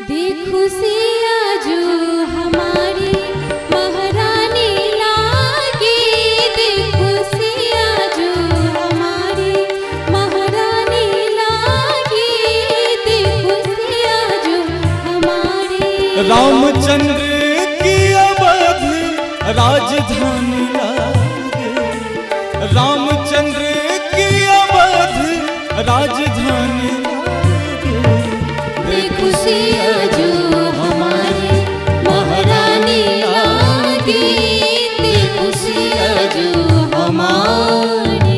देखो सिया जो हमारी महारानी लागे, देखो सिया जो हमारी महारानी लागे, देखो सिया जो हमारी। रामचंद्र की अवध राजधानी लागे, रामचंद्र की अवध राजधानी लागे, देखो सिया जो हमारी महारानी लागे, देखो सिया जो हमारी।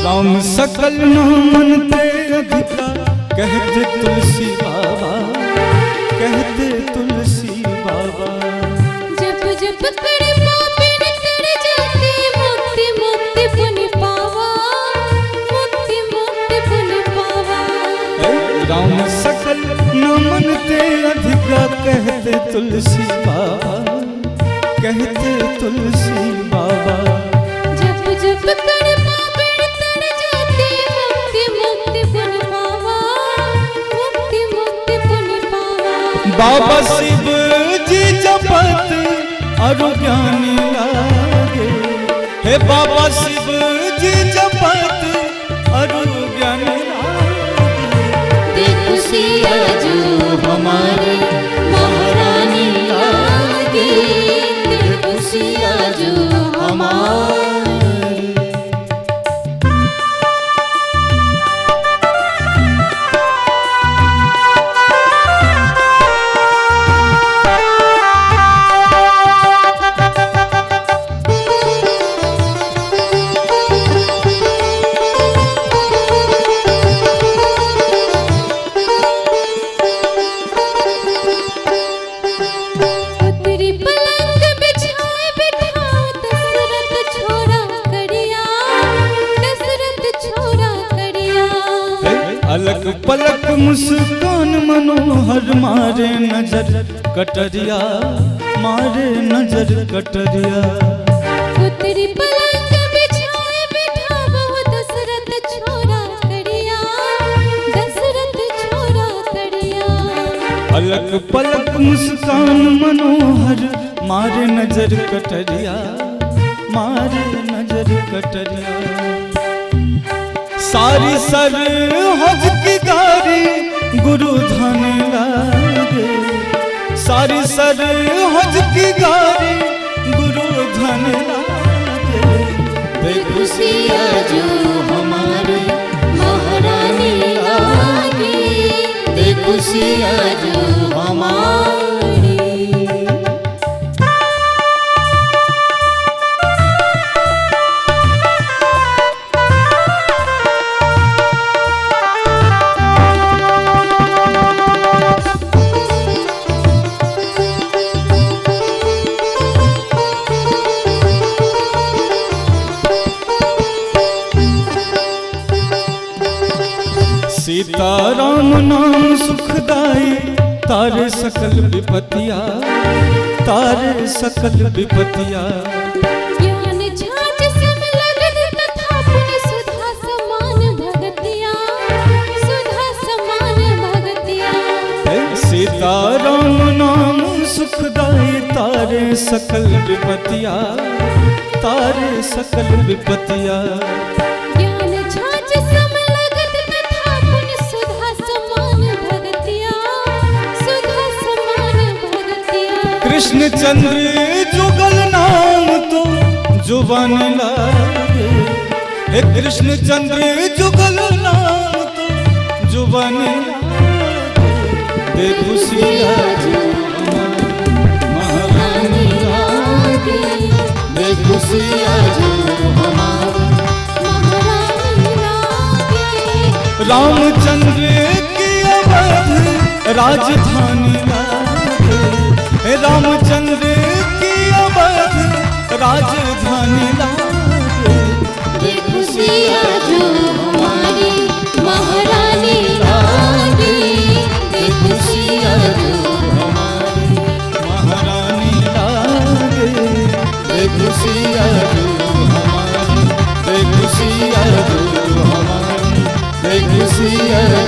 राम सकल नामन ते अधिका, कहते तुलसी बाबा, कहते तुलसी बाबा। जब जब करे पापिन कर जाते, मुक्ति मुक्ति पुन पावा, मुक्ति मुक्ति पुन पावा। राम सकल नामन ते अधिका, कहते तुलसी बाबा, कहते तुलसी बाबा। जब जब करे पापिन कर जाते, मुक्ति मुक्ति पुन पावा, मुक्ति मुक्ति पुन पावा। बाबा शिव जी जपत अरु ज्ञानी लागे, हे बाबा शिव जी जपत अरु ज्ञानी लागे, देखो सिया जो हमारी महारानी लागे, देखो सिया जो हमारी। पुतरी पलंग बिछाए बिठाओ, दशरथ छोरा करिया, दशरथ छोरा करिया। अलग पलक मुस्कान मनोहर, मारे नजर कटरिया, मारे नजर कटरिया। पुतरी पलंग बिछाए बिठाओ, दशरथ छोरा करिया, दशरथ छोरा करिया। अलग पलक मुस्कान मनोहर, मारे नजर कटरिया, मारे नजर कटरिया। सारी सर हज की गारी गुरु धन लागे, सारी सर हज की गारी गुरु धन लागे, देखो सिया जो हमारी महारानी लागे, देखो सिया जो हमारी। सीताराम नाम सुखदाई, तारे सकल विपतिया, तारे सकल विपतिया। ज्ञान झांझ सम लगन तथा पुन सुधा समान भगतिया, सुधा समान भगतिया। सीताराम नाम सुखदाई, तारे सकल विपतिया, तारे सकल विपतिया। ज्ञान झांझ सम लगन तथा पुन सुधा समान भगतिया, सुधा समान भगतिया। कृष्ण चंद्र जुगल नाम तो जुबान लागे, हे कृष्ण चंद्र जुगल नाम तो जुबान लागे, देखो सिया जो महारानी लागे, देखो सिया जो हमारी महारानी लागे। रामचंद्र की अवध राजधानी लागे, रामचंद्र की अवध राजधानी लागे। जो हमारी महारानी लागे खुशियाँ जो हमारी महारानी लागे खुशियाँ जो हमारी खुशियाँ जो हमारी खुशियाँ